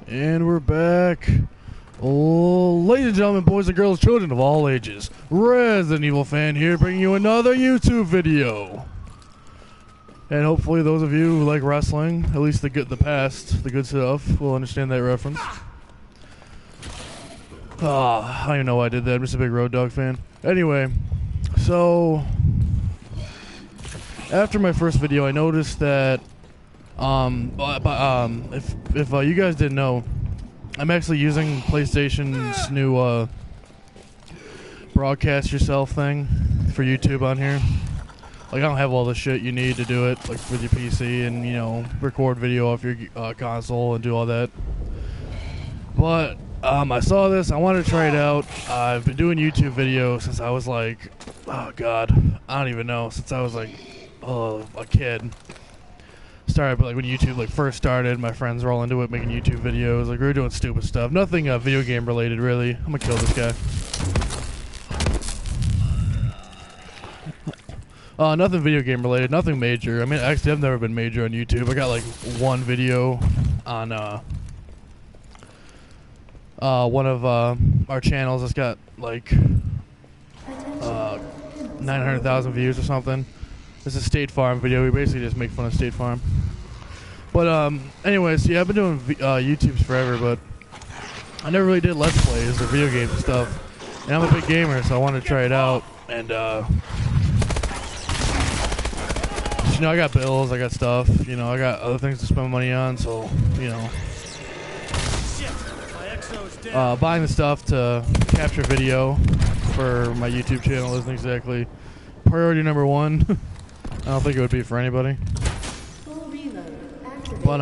And we're back. Oh, ladies and gentlemen, boys and girls, children of all ages, Resident Evil fan here, bringing you another YouTube video. And hopefully those of you who like wrestling, at least the good stuff, will understand that reference. I don't even know why I did that. I'm just a big Road Dogg fan. Anyway, so after my first video, I noticed that if you guys didn't know, I'm actually using PlayStation's new broadcast yourself thing for YouTube on here. Like, I don't have all the shit you need to do it, like with your PC and, you know, record video off your console and do all that. But I saw this, I wanted to try it out. I've been doing YouTube videos since I was like, oh god, I don't even know, since I was like a kid. Started, but like when YouTube like first started, my friends were all into it, making YouTube videos. Like, we were doing stupid stuff, nothing video game related really. I'm gonna kill this guy. Nothing video game related, nothing major. I mean, actually, I've never been major on YouTube. I got like one video on one of our channels that's got like 900,000 views or something. This is a State Farm video. We basically just make fun of State Farm. But anyways, yeah, I've been doing YouTubes forever, but I never really did Let's Plays or video games and stuff. And I'm a big gamer, so I wanted to try it out. And you know, I got bills, I got stuff. You know, I got other things to spend money on, so you know, buying the stuff to capture video for my YouTube channel isn't exactly priority number one. I don't think it would be for anybody. But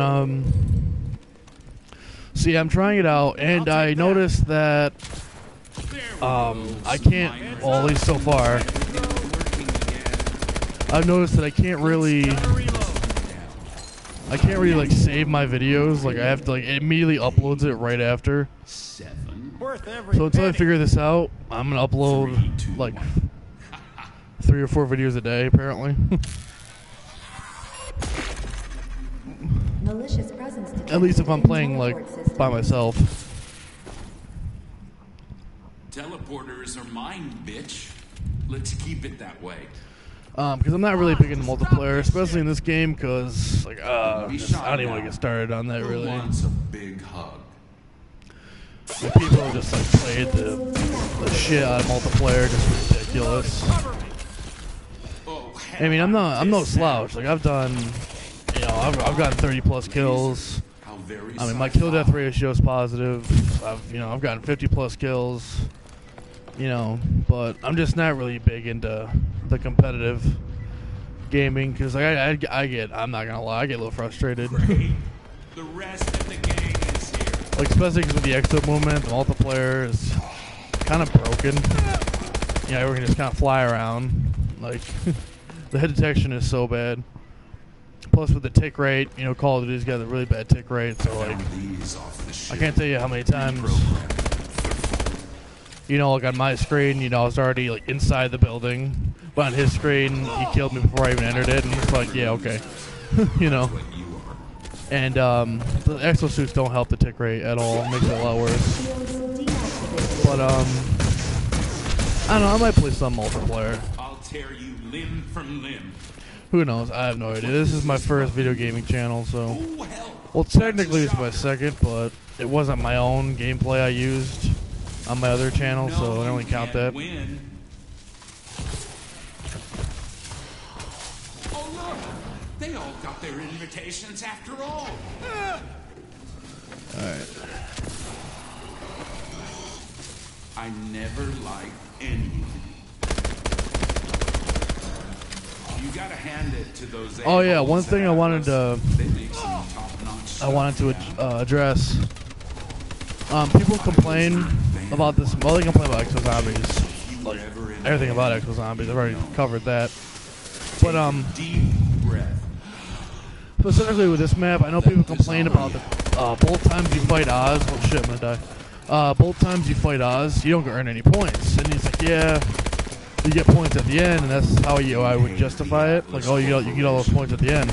so yeah, I'm trying it out, and I noticed that I can't, well, at least so far, I've noticed that I can't really like save my videos. Like, I have to, like, it immediately uploads it right after. So until I figure this out, I'm gonna upload like 3 or 4 videos a day, apparently. At least if I'm playing like by myself. Teleporters are mine, bitch. Let's keep it that way. Because I'm not really big into multiplayer, especially in this game, because like I don't even want to get started on that really. Wants a big hug. Like, people have just like played the shit out of multiplayer, just ridiculous. I mean, I'm no slouch. Like, I've done, you know, I've gotten 30 plus kills. I mean, my kill death ratio is positive. I've gotten 50 plus kills. You know, but I'm just not really big into the competitive gaming, because like I'm not gonna lie, I get a little frustrated. The rest of the gang is here. Like, especially because with the exit movement, the multiplayer is kind of broken. Yeah, we can just kind of fly around. Like, the hit detection is so bad. Plus with the tick rate, you know, Call of Duty's got a really bad tick rate, so like, I can't tell you how many times, you know, like on my screen, you know, I was already like inside the building, but on his screen, he killed me before I even entered it, and it's like, yeah, okay. You know. And the exosuits don't help the tick rate at all. It makes it a lot worse. But I don't know, I might play some multiplayer. I'll tear you limb from limb. Who knows? I have no idea. This is my first video gaming channel, so, well, technically it's my second, but it wasn't my own gameplay I used on my other channel, so I don't really count that. Oh look, they all got their invitations after all. Alright. I never liked anything. You gotta hand it to those. Oh yeah, one thing I wanted to address. People complain about this. Well, they complain about Exo Zombies, like everything about Exo Zombies. I've already covered that. But specifically with this map, I know people complain about the both times you fight Oz. Oh shit, I'm gonna die. Both times you fight Oz, you don't earn any points. And he's like, yeah, you get points at the end, and that's how I would justify it. Like, oh, you get all those points at the end.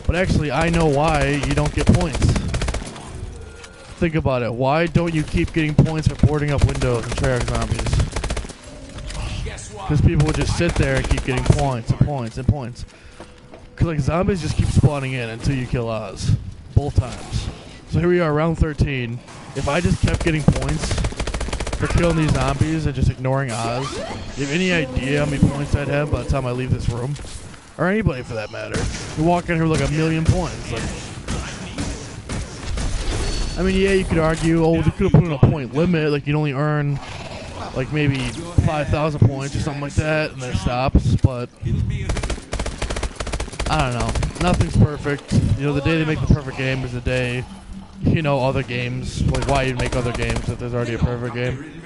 But actually, I know why you don't get points. think about it. Why don't you keep getting points for boarding up windows and Treyarch zombies? Because people would just sit there and keep getting points and points and points. Because like zombies just keep spawning in until you kill Oz. Both times. So here we are, round 13. If I just kept getting points for killing these zombies and just ignoring Oz, you have any idea how many points I'd have by the time I leave this room? Or anybody for that matter. You walk in here with like 1,000,000 points. Like, I mean, yeah, you could argue, oh, they could have put in a point limit, like you'd only earn like maybe 5,000 points or something like that, and then it stops, but I don't know. Nothing's perfect. You know, the day they make the perfect game is the day, you know, other games, like why you'd make other games if there's already a perfect game.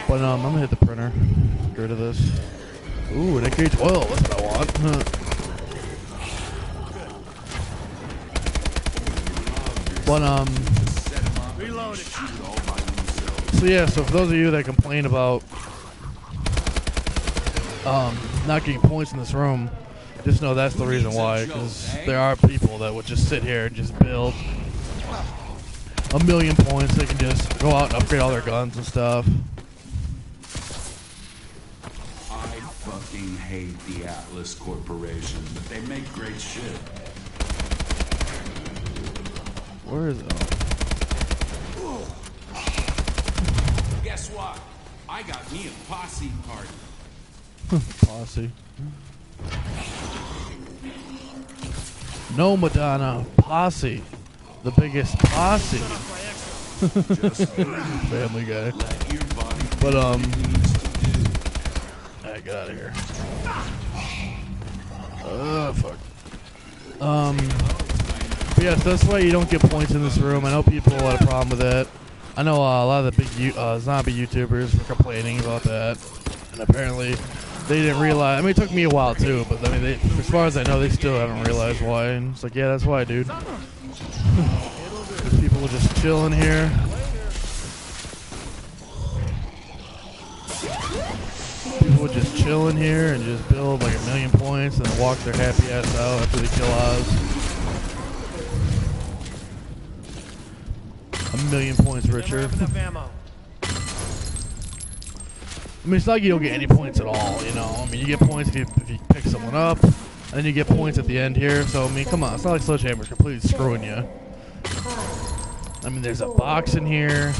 But I'm gonna hit the printer. Get rid of this. Ooh, an engage oil, that's what I want. But so yeah, so for those of you that complain about not getting points in this room, just know that's the reason why, because there are people that would just sit here and just build 1,000,000 points. They can just go out and upgrade all their guns and stuff. I fucking hate the Atlas Corporation, but they make great shit. Where is it? Guess what? I got me a posse party. Posse. No, Madonna. Posse. The biggest posse. Family Guy. But, I get out of here. Fuck. But yeah, so that's why you don't get points in this room. I know people had a problem with that. I know a lot of the big zombie YouTubers were complaining about that. And apparently they didn't realize. I mean, it took me a while too, but I mean, as far as I know, they still haven't realized why. And it's like, yeah, that's why, dude. Because people will just chill in here. People would just chill in here and just build like 1,000,000 points and then walk their happy ass out after they kill Oz. 1,000,000 points richer. I mean, it's not like you don't get any points at all, you know. I mean, you get points if you pick someone up, and then you get points at the end here. So, I mean, come on. It's not like Sledgehammer's completely screwing you. I mean, there's a box in here.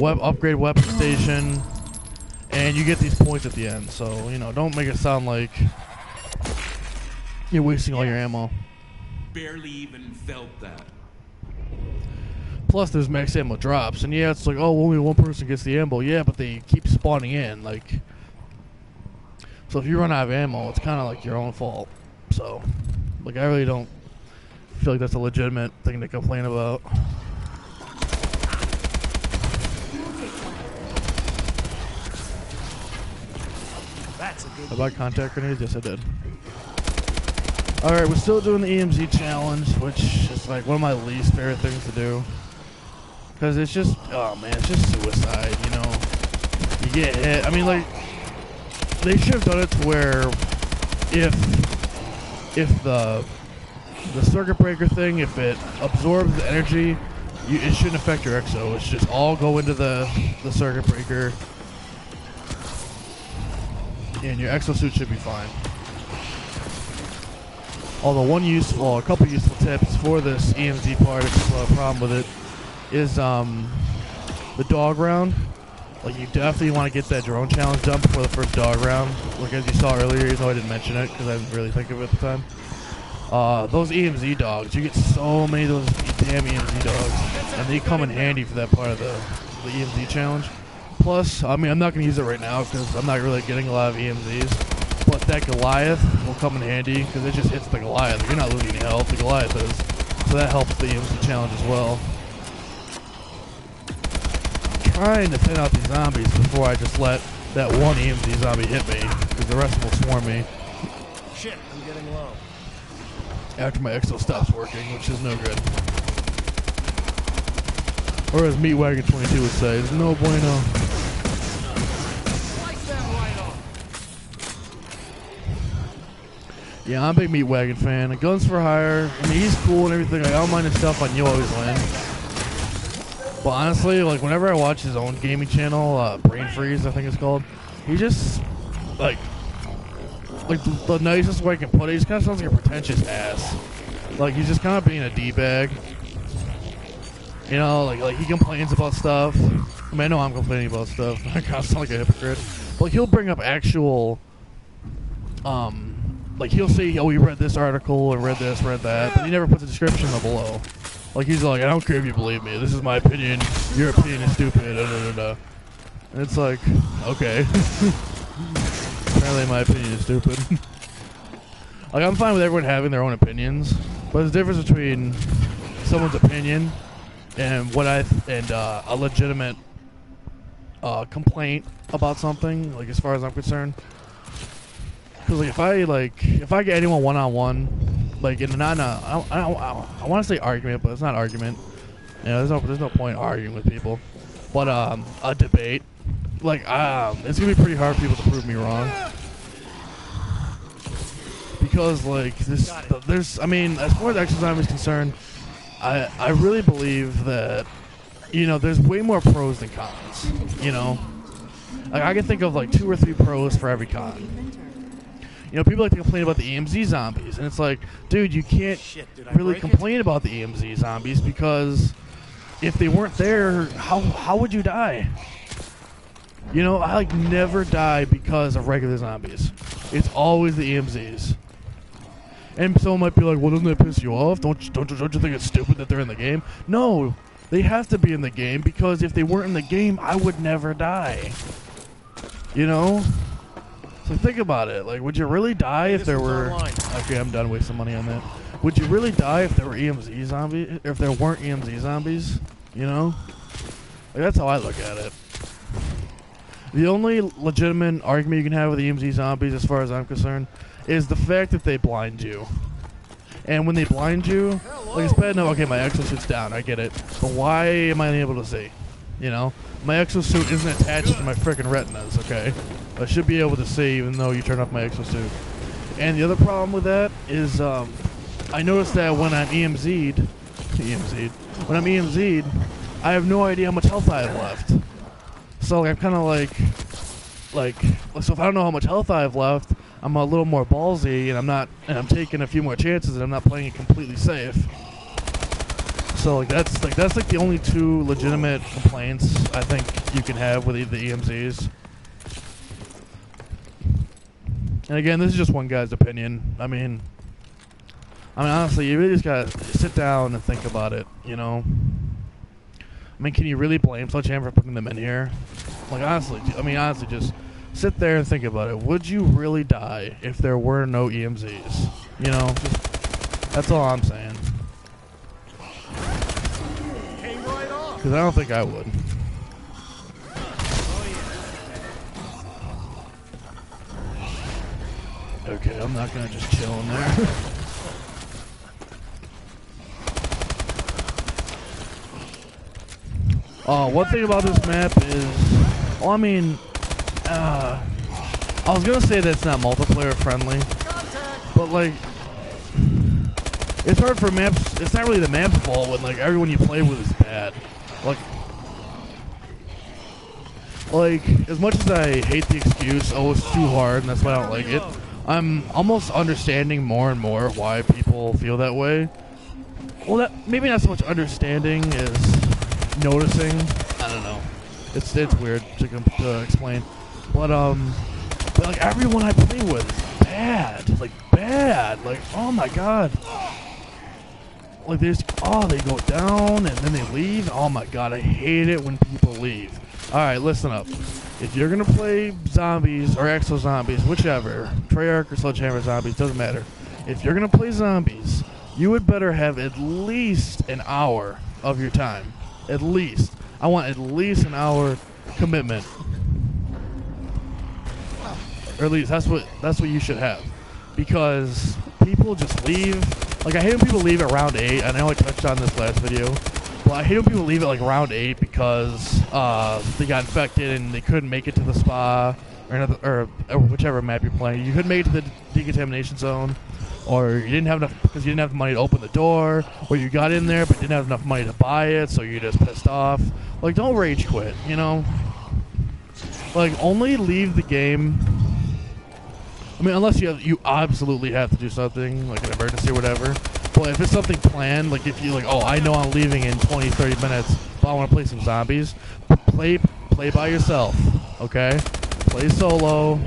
Upgrade weapon station. And you get these points at the end. So, you know, don't make it sound like you're wasting all your ammo. Barely even felt that. Plus, there's max ammo drops, and yeah, it's like, oh, only one person gets the ammo. Yeah, but they keep spawning in, like. So if you run out of ammo, it's kind of like your own fault. So, like, I really don't feel like that's a legitimate thing to complain about. I bought contact grenades? Yes, I did. Alright, we're still doing the EMZ challenge, which is like one of my least favorite things to do. Because it's just, oh man, it's just suicide, you know. You get hit. I mean, like, they should have done it to where if the circuit breaker thing, if it absorbs the energy, it shouldn't affect your exo. It should just all go into the circuit breaker. And your exosuit should be fine. Although a couple useful tips for this EMZ part, if people have a problem with it, is the dog round. Like, you definitely want to get that drone challenge done before the first dog round. Like, as you saw earlier, even though I didn't mention it because I didn't really think of it at the time. Those EMZ dogs, you get so many of those damn EMZ dogs, and they come in handy for that part of the EMZ challenge. Plus, I mean, I'm not going to use it right now because I'm not really getting a lot of EMZs. But that Goliath will come in handy because it just hits the Goliath. You're not losing any health, the Goliath is. So that helps the EMZ challenge as well. Trying to thin out these zombies before I just let that one EMZ zombie hit me, because the rest will swarm me. Shit, I'm getting low. After my exo stops working, which is no good. Or as Meatwagon22 would say, it's no bueno. Yeah, I'm a big Meatwagon fan. Guns for Hire, I mean, he's cool and everything. Like, I don't mind his stuff on You Always Win. But honestly, like whenever I watch his own gaming channel, Brain Freeze, I think it's called, he just like the nicest way I can put it, he just kind of sounds like a pretentious ass. Like he's just kind of being a d-bag. You know, like he complains about stuff. I mean, I know I'm complaining about stuff. I kind of sound like a hypocrite. But like, he'll bring up actual, like he'll say, "Oh, you read this article and read this, read that," but he never puts a description below. Like he's like, "I don't care if you believe me. This is my opinion. Your opinion is stupid." Da, da, da, da. And it's like, okay. Apparently, my opinion is stupid. Like I'm fine with everyone having their own opinions, but there's a difference between someone's opinion and a legitimate complaint about something. Like as far as I'm concerned, because like if I get anyone one-on-one, like in I want to say argument, but it's not argument. You know, there's no point arguing with people. But a debate, like it's gonna be pretty hard for people to prove me wrong. Because like there's I mean, as far as exercise is concerned, I really believe that, you know, there's way more pros than cons. You know, like I can think of like 2 or 3 pros for every con. You know, people like to complain about the EMZ zombies, and it's like, dude, you can't really complain about the EMZ zombies because if they weren't there, how would you die? You know, I like never die because of regular zombies. It's always the EMZs. And someone might be like, well, doesn't that piss you off? Don't you think it's stupid that they're in the game? No, they have to be in the game because if they weren't in the game, I would never die. You know? So think about it. Like, would you really die if there were... Okay, I'm done wasting money on that. Would you really die if there were EMZ zombies? If there weren't EMZ zombies? You know? Like, that's how I look at it. The only legitimate argument you can have with the EMZ zombies, as far as I'm concerned, is the fact that they blind you. And when they blind you, like, it's bad enough, okay, my exosuit's down, I get it. But why am I unable to see? You know? My exosuit isn't attached to my freaking retinas, okay? I should be able to see even though you turn off my exosuit. And the other problem with that is, I noticed that when I'm when I'm EMZ'd, I have no idea how much health I have left. So I'm kind of like, so if I don't know how much health I have left, I'm a little more ballsy, and I'm taking a few more chances, and I'm not playing it completely safe. So that's the only 2 legitimate complaints I think you can have with the EMZs. And again, this is just one guy's opinion. I mean honestly, you really just gotta sit down and think about it. You know. I mean, can you really blame Sledgehammer for putting them in here? Like, honestly, just sit there and think about it. Would you really die if there were no EMZs? You know, that's all I'm saying. Because I don't think I would. Okay, I'm not going to just chill in there. One thing about this map is, well, I mean, I was gonna say that it's not multiplayer friendly, but like, it's hard for maps. It's not really the map's fault when like everyone you play with is bad. Like as much as I hate the excuse, oh, it's too hard, and that's why I don't like it. I'm almost understanding more and more why people feel that way. Well, that maybe not so much understanding as noticing. I don't know. It's weird to explain, but like everyone I play with is bad, like oh my god, like they go down and then they leave. Oh my god, I hate it when people leave. All right, listen up. If you're gonna play zombies or exo zombies, whichever, Treyarch or Sledgehammer zombies, doesn't matter. If you're gonna play zombies, you would better have at least an hour of your time. At least. I want at least an hour commitment. Or at least that's what you should have. Because people just leave. Like, I hate when people leave at round 8. I know I touched on this last video. But I hate when people leave at like round 8 because they got infected and they couldn't make it to the spa or whichever map you're playing. You couldn't make it to the decontamination zone. or you didn't have enough because you didn't have the money to open the door, or you got in there but didn't have enough money to buy it, so you're just pissed off. Like, don't rage quit, you know? Like, only leave the game. I mean, unless you absolutely have to do something, like an emergency or whatever. But if it's something planned, like if you're like, oh, I know I'm leaving in 20, 30 minutes, but I want to play some zombies, play by yourself, okay? Play solo.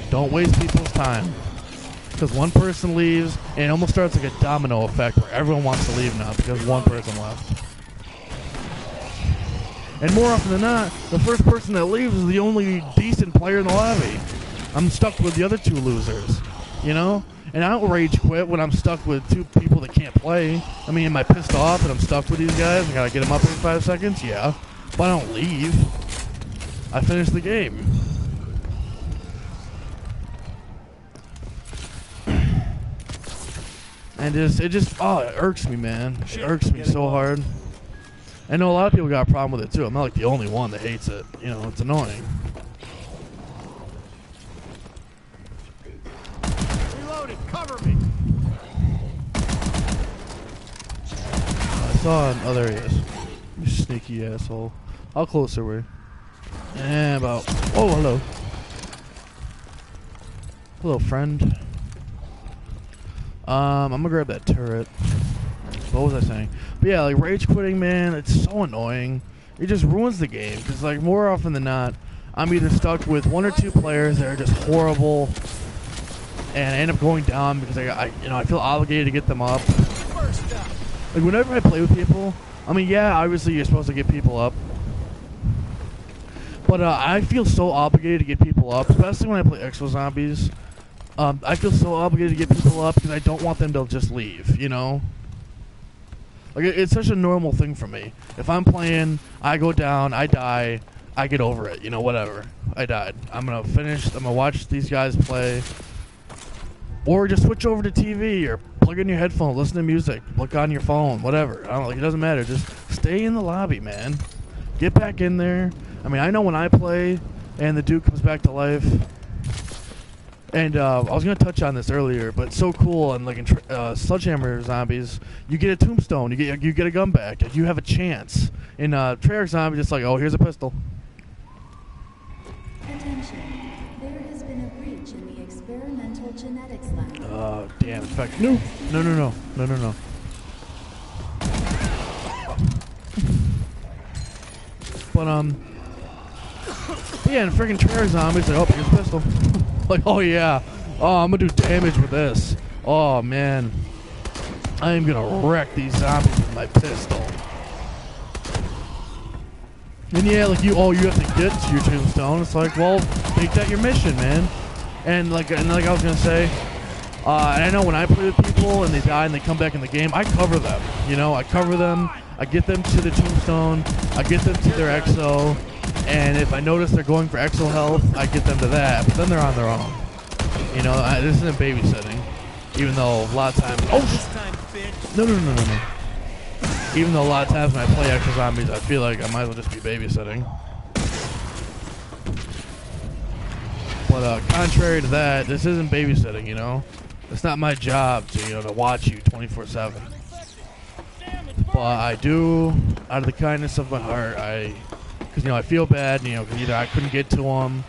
Don't waste people's time. Because one person leaves, and it almost starts like a domino effect where everyone wants to leave now because one person left. And more often than not, the first person that leaves is the only decent player in the lobby. I'm stuck with the other two losers, you know? And I don't rage quit when I'm stuck with two people that can't play. I mean, am I pissed off and I'm stuck with these guys? I gotta get them up in 5 seconds? Yeah. But I don't leave. I finish the game. And it irks me, man. It irks me so hard. I know a lot of people got a problem with it too. I'm not like the only one that hates it. You know, it's annoying. Reloading, cover me. I saw him. Oh, there he is. You sneaky asshole. How close are we? And about. Oh, hello. Hello, friend. I'm gonna grab that turret. What was I saying? But yeah, like rage quitting, man, it's so annoying. It just ruins the game because, like, more often than not, I'm either stuck with one or two players that are just horrible, and I end up going down because I feel obligated to get them up. Like whenever I play with people, I mean, yeah, obviously you're supposed to get people up, but I feel so obligated to get people up, especially when I play Exo Zombies. I feel so obligated to get people up because I don't want them to just leave, you know? Like, it's such a normal thing for me. If I'm playing, I go down, I die, I get over it, you know, whatever. I died. I'm going to watch these guys play. Or just switch over to TV or plug in your headphones, listen to music, look on your phone, whatever. I don't like, it doesn't matter. Just stay in the lobby, man. Get back in there. I mean, I know when I play and the dude comes back to life. And I was going to touch on this earlier, but it's so cool. And like in Sledgehammer Zombies, you get a tombstone, you get a gun back, and you have a chance. In Treyarch Zombies, it's like, oh, here's a pistol. Attention. There has been a breach in the experimental genetics lab. Oh, damn. In fact, no. But, yeah, in freaking Treyarch Zombies, like, oh, here's a pistol. Like, oh yeah, oh, I'm gonna do damage with this. Oh man, I am gonna wreck these zombies with my pistol. And yeah, like you have to get to your tombstone. It's like, well, make that your mission, man. And like I was gonna say, and I know when I play with people and they die and they come back in the game, I cover them. You know, I cover them. I get them to the tombstone. I get them to their exo. And if I notice they're going for exo health, I get them to that. But then they're on their own. You know, this isn't babysitting. Even though a lot of times... Oh, This time, bitch. No. Even though a lot of times when I play Exo Zombies, I feel like I might as well just be babysitting. But contrary to that, this isn't babysitting, you know? It's not my job to watch you 24/7. But I do, out of the kindness of my heart, because I feel bad, because either I couldn't get to them,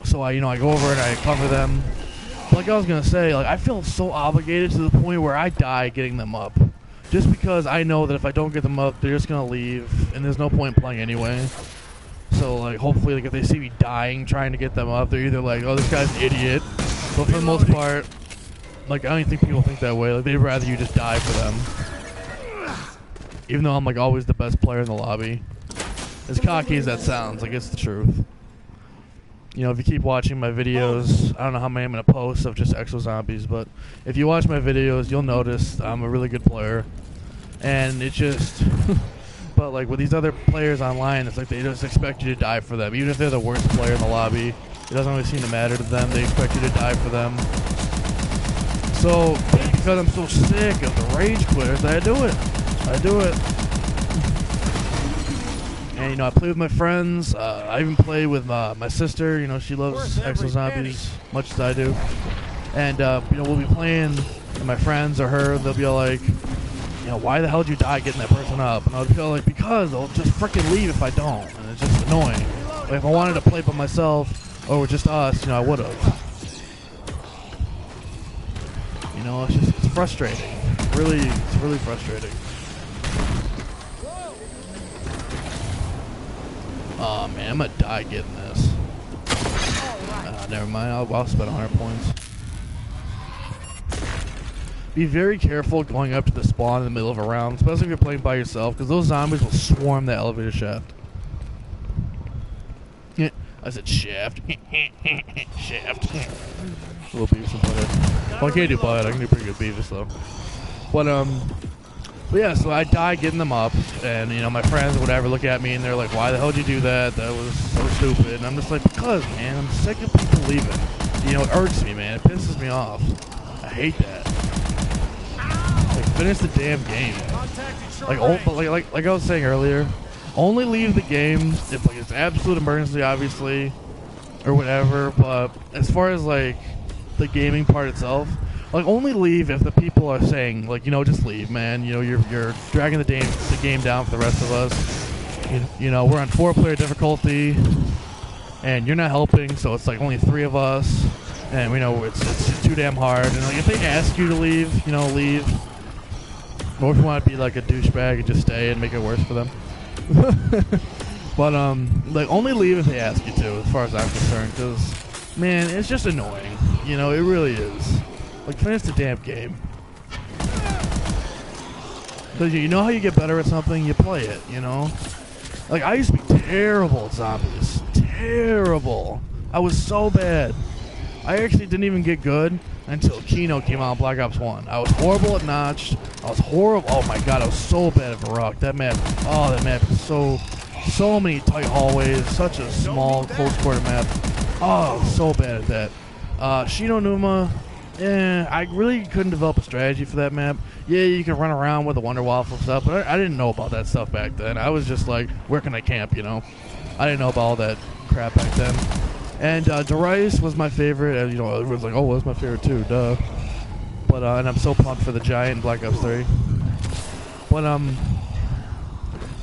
so I go over and I cover them. But like I was gonna say, like I feel so obligated to the point where I die getting them up, just because I know that if I don't get them up, they're just gonna leave, and there's no point in playing anyway. So like hopefully, like if they see me dying trying to get them up, they're either like, oh, this guy's an idiot. But for the most part, like I don't even think people think that way. Like they'd rather you just die for them. Even though I'm like always the best player in the lobby. As cocky as that sounds, like it's the truth. If you keep watching my videos, I don't know how many I'm going to post of just Exo Zombies, but if you watch my videos, you'll notice I'm a really good player. And it just... but like with these other players online, it's like they just expect you to die for them. Even if they're the worst player in the lobby, it doesn't really seem to matter to them. They expect you to die for them. So, because I'm so sick of the rage quitters, I do it. And I play with my friends. I even play with my sister. She loves Exo Zombies as much as I do. And you know, we'll be playing, and my friends or her, they'll be like, you know, why the hell did you die getting that person up? And I'll be like, because they'll just freaking leave if I don't, and it's just annoying. Like, if I wanted to play by myself or just us, you know, I would have. You know, it's frustrating. It's really frustrating. Oh man, I'm gonna die getting this. Never mind, I'll spend 100 points. Be very careful going up to the spawn in the middle of a round, especially if you're playing by yourself, because those zombies will swarm that elevator shaft. Yeah, I said shaft. Shaft. Little Beavis and Butthead. Well, I can't do Butthead, I can do pretty good Beavis though. But yeah, so I die getting them up, and you know, my friends or whatever look at me and they're like, why the hell did you do that? That was so stupid. And I'm just like, because, man, I'm sick of people leaving. You know, it irks me, man. It pisses me off. I hate that. Like, finish the damn game. Like I was saying earlier, only leave the game if like it's absolute emergency, obviously, or whatever. But as far as like the gaming part itself, like, only leave if the people are saying, like, you know, just leave, man. You know, you're dragging the game down for the rest of us. You know, we're on 4-player difficulty, and you're not helping, so it's like only 3 of us, and we know it's too damn hard. And like, if they ask you to leave, you know, leave. Or if you want to be like a douchebag and just stay and make it worse for them. But like, only leave if they ask you to, as far as I'm concerned, because man, it's just annoying. You know, it really is. Like, finish the damn game. Because you know how you get better at something? You play it, you know? Like, I used to be terrible at zombies. Terrible. I was so bad. I actually didn't even get good until Kino came out on Black Ops 1. I was horrible at Notched. I was horrible. Oh my god, I was so bad at Varrock. That map is so many tight hallways. Such a small, close quarter map. Oh, I was so bad at that. Shino Numa... I really couldn't develop a strategy for that map. Yeah, you can run around with the Wonder Waffle stuff, but I didn't know about that stuff back then. I was just like, where can I camp, you know? I didn't know about all that crap back then. And Darius was my favorite, and you know, everyone's like, oh, well, that's my favorite too, duh. But, and I'm so pumped for the Giant in Black Ops 3. But,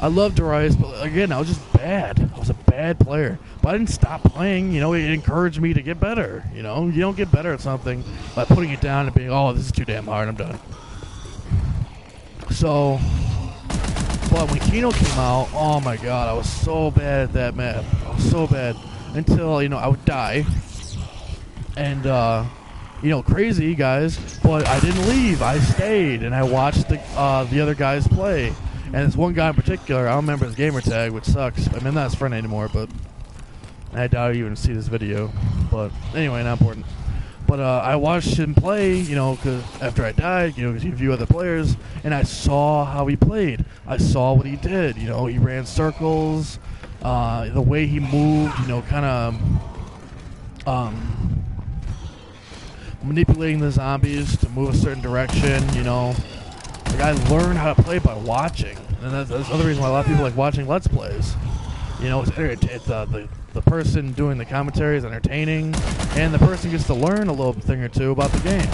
I love Darius, but again, I was just bad. I was a bad player. But I didn't stop playing. You know, it encouraged me to get better. You know, you don't get better at something by putting it down and being, oh, this is too damn hard, I'm done. So, but when Kino came out, oh my god, I was so bad at that map. I was so bad. Until, you know, I would die. And, you know, crazy, guys, but I didn't leave. I stayed, and I watched the other guys play. And this one guy in particular, I don't remember his gamer tag, which sucks. I mean, I'm not his friend anymore, but I doubt you even see this video. But anyway, not important. But I watched him play, you know, because after I died, you know, because he viewed other players, and I saw how he played. I saw what he did. You know, he ran circles, the way he moved, you know, kind of manipulating the zombies to move a certain direction, you know. Like, I learned how to play by watching, and that's the other reason why a lot of people like watching Let's Plays. You know, it's the person doing the commentary is entertaining, and the person gets to learn a little thing or two about the game,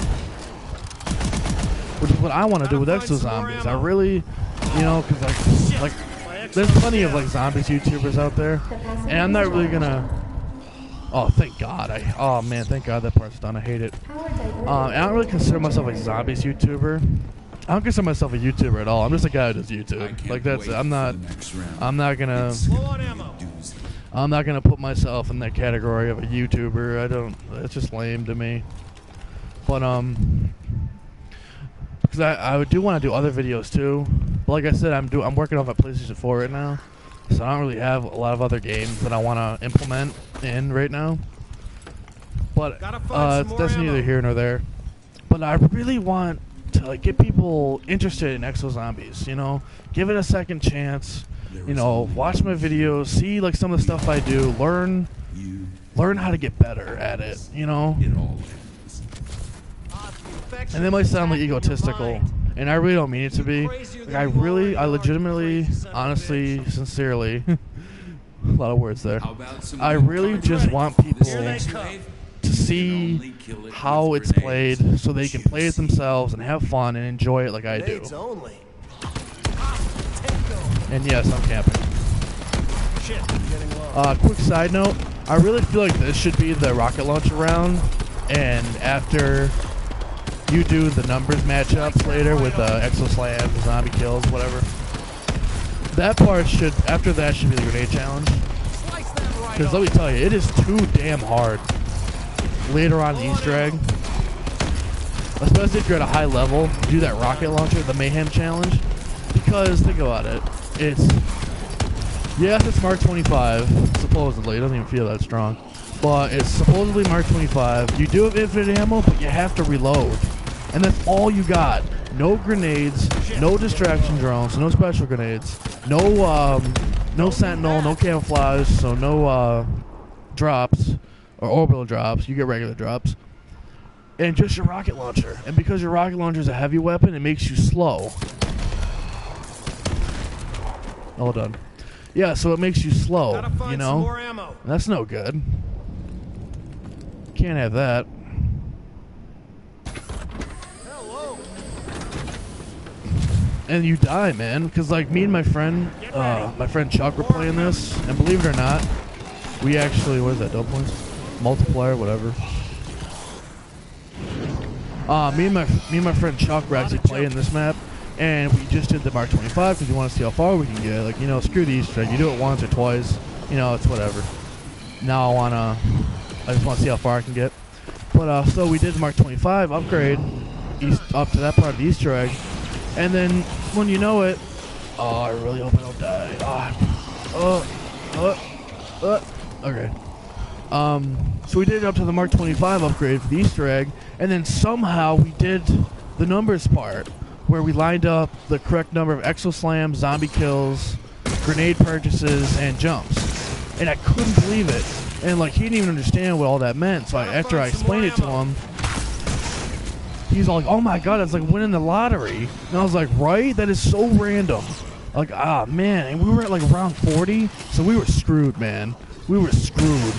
which is what I want to do with Exo Zombies. I really, you know, because like there's plenty of like zombies YouTubers out there, and I'm not really gonna. Oh, thank God! Oh man, thank God that part's done. I hate it. And I don't really consider myself a zombies YouTuber. I don't consider myself a YouTuber at all. I'm just a guy who does YouTube. Like, that's it. I'm not gonna put myself in that category of a YouTuber. I don't. It's just lame to me. But because I do want to do other videos too. But like I said, I'm working on my PlayStation 4 right now, so I don't really have a lot of other games that I want to implement in right now. But that's neither here nor there. But I really want to like get people interested in Exo Zombies, you know, give it a second chance, you know, watch my videos, see like some of the stuff I do, learn how to get better at it, you know. And it might sound like egotistical, and I really don't mean it to be. Like, I legitimately, honestly, sincerely, a lot of words there. I really just want people to see how it's played so they can play it themselves and have fun and enjoy it like I do. Only. And yes, I'm camping. Shit, I'm getting low. Quick side note, I really feel like this should be the rocket launcher round, and after you do the numbers matchups later with exo slams, zombie kills, whatever, that part should, after that should be the grenade challenge. Because let me tell you, it is too damn hard later on in the Easter egg, especially if you're at a high level, do that rocket launcher, the mayhem challenge. Because think about it, it's Mark 25, supposedly. It doesn't even feel that strong, but it's supposedly Mark 25. You do have infinite ammo, but you have to reload, and that's all you got. No grenades, no distraction drones, no special grenades, no sentinel, no camouflage, so no drops or orbital drops. You get regular drops, and just your rocket launcher. And because your rocket launcher is a heavy weapon, it makes you slow. All done. Yeah, so it makes you slow, you know? More ammo. That's no good. Can't have that. Hello. And you die, man. Because, like, me and my friend Chuck were playing this, and believe it or not, we actually, what is that, double points? Multiplier, whatever. Me and my friend Chuck were actually playing this map, and we just did the Mark 25 because we want to see how far we can get. Like, you know, screw the Easter egg. You do it once or twice, you know, it's whatever. Now I just want to see how far I can get. But, so we did the Mark 25 upgrade up to that part of the Easter egg. And then, when you know it, oh, I really hope I don't die. Okay. So we did it up to the Mark 25 upgrade for the Easter egg, and then somehow we did the numbers part, where we lined up the correct number of exo slams, zombie kills, grenade purchases, and jumps. And I couldn't believe it. And like, he didn't even understand what all that meant. So after I explained it to him, he's all like, "Oh my god, it's like winning the lottery." And I was like, "Right? That is so random." Like, man. And we were at like round 40, so we were screwed, man. We were screwed.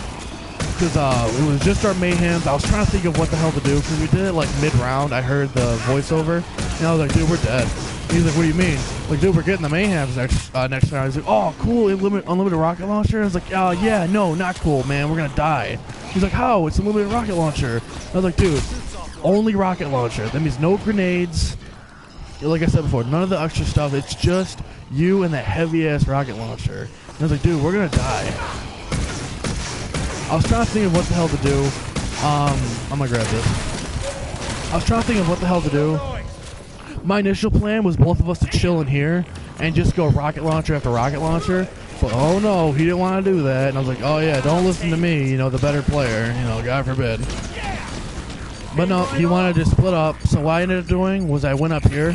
Because it was just our mayhems. I was trying to think of what the hell to do, because we did it like mid-round. I heard the voiceover, and I was like, "Dude, we're dead." He's like, "What do you mean?" Like, "Dude, we're getting the mayhems next round." He's like, "Oh, cool, unlimited rocket launcher?" I was like, yeah, no, not cool, man. We're gonna die." He's like, "How? It's unlimited rocket launcher." I was like, "Dude, only rocket launcher. That means no grenades. Like I said before, none of the extra stuff. It's just you and that heavy-ass rocket launcher." And I was like, "Dude, we're gonna die." I was trying to think of what the hell to do. I'm gonna grab this. I was trying to think of what the hell to do. My initial plan was both of us to chill in here and just go rocket launcher after rocket launcher. But oh no, he didn't want to do that. And I was like, "Oh yeah, don't listen to me, you know, the better player, you know, God forbid." But no, he wanted to split up. So what I ended up doing was I went up here.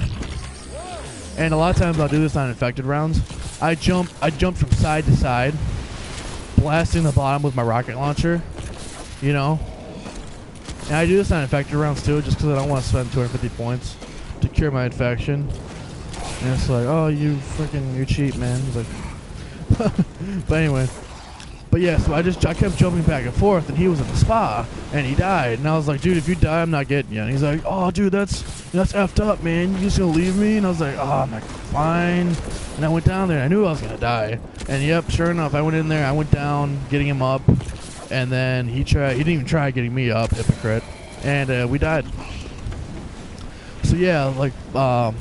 And a lot of times I'll do this on infected rounds. I jump from side to side, blasting the bottom with my rocket launcher, you know. And I do this on infected rounds too, just because I don't want to spend 250 points to cure my infection. And it's like, "Oh, you cheat, man." It's like, but anyway. But yeah, so I kept jumping back and forth, and he was in the spa, and he died. And I was like, "Dude, if you die, I'm not getting you." And he's like, "Oh, dude, that's effed up, man. You just gonna leave me?" And I was like, "Oh, I'm like, fine." And I went down there. I knew I was gonna die. And yep, sure enough, I went in there. I went down, getting him up, and then he didn't even try getting me up, hypocrite. And we died. So yeah, like, I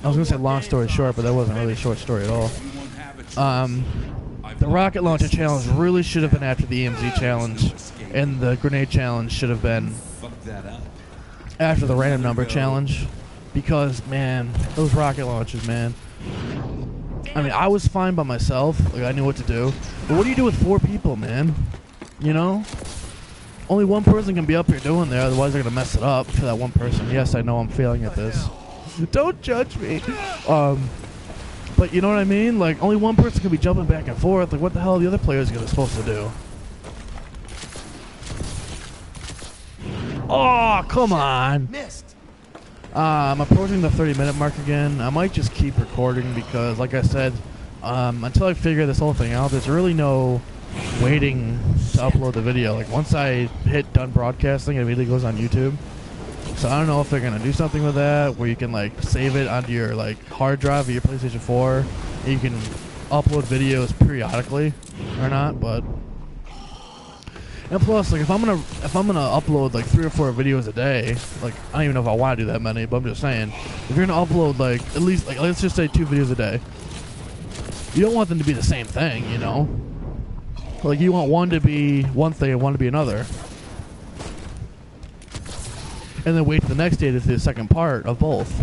was gonna say long story short, but that wasn't really a short story at all. The rocket launcher challenge really should have been after the EMZ challenge, and the grenade challenge should have been after the random number challenge, because man, those rocket launches, man. I mean, I was fine by myself, like I knew what to do. But what do you do with 4 people, man? You know? Only one person can be up here doing there, otherwise they're gonna mess it up for that one person. Yes, I know I'm failing at this. Don't judge me. But you know what I mean? Like, only one person can be jumping back and forth. Like, what the hell are the other players supposed to do? Oh, come on. Missed. I'm approaching the 30-minute mark again. I might just keep recording because, like I said, until I figure this whole thing out, there's really no waiting to upload the video. Like once I hit done broadcasting, it immediately goes on YouTube. So I don't know if they're gonna do something with that, where you can like save it onto your like hard drive of your PlayStation 4, and you can upload videos periodically or not. But and plus, like if I'm gonna upload like 3 or 4 videos a day, like I don't even know if I want to do that many, but I'm just saying, if you're gonna upload like at least like let's just say 2 videos a day, you don't want them to be the same thing, you know. Like you want one to be one thing and one to be another. And then wait for the next day to see the second part of both.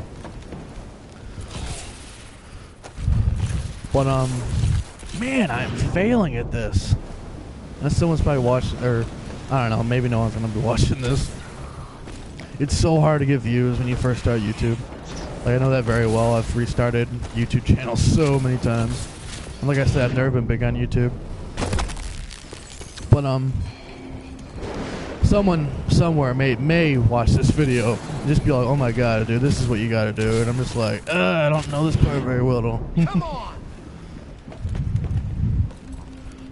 But man, I'm failing at this. And someone's probably watching, or I don't know, maybe no one's gonna be watching this. It's so hard to get views when you first start YouTube. Like I know that very well. I've restarted YouTube channels so many times. And like I said, I've never been big on YouTube. But someone somewhere may watch this video and just be like, "Oh my god, dude, this is what you gotta do," and I'm just like, I don't know this part very well. Come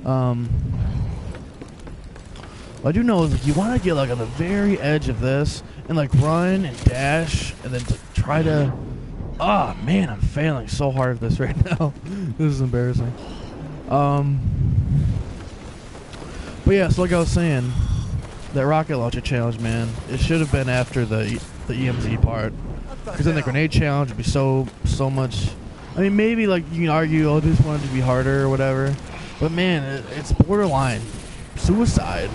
on. What I do know is like, you want to get like on the very edge of this and like run and dash and then to try to. Ah, man, I'm failing so hard at this right now. This is embarrassing. But yeah, so like I was saying. That rocket launcher challenge, man, it should have been after the EMZ part, because then the grenade challenge would be so much. I mean, maybe like you can argue, oh, this wanted to be harder or whatever, but man, it's borderline suicide.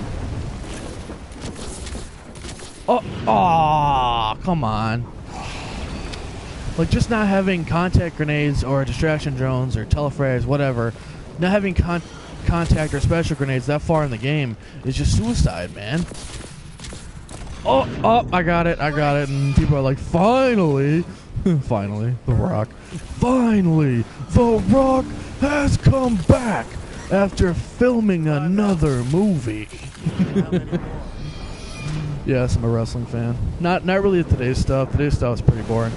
Oh, come on! Like just not having contact grenades or distraction drones or telefrags, whatever, not having contact or special grenades that far in the game is just suicide, man. Oh, I got it, and people are like, finally, finally, The Rock, finally, The Rock has come back after filming another movie. Yes, I'm a wrestling fan. Not really today's stuff. Today's stuff is pretty boring,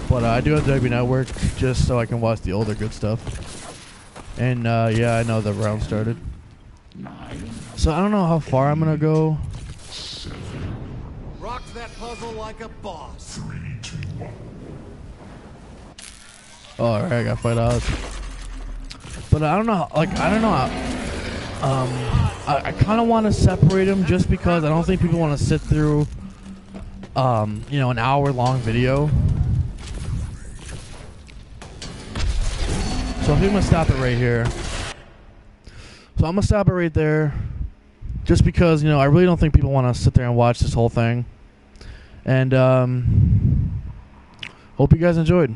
but I do have the W Network just so I can watch the older good stuff. And yeah, I know the round started. So I don't know how far I'm gonna go. Rocked that puzzle like a boss. Oh, alright, I got 5 odds. But I don't know. Like I don't know. I kind of want to separate them just because I don't think people want to sit through, you know, an hour-long video. So I think I'm going to stop it right here. So I'm going to stop it right there. Just because, you know, I really don't think people want to sit there and watch this whole thing. And hope you guys enjoyed.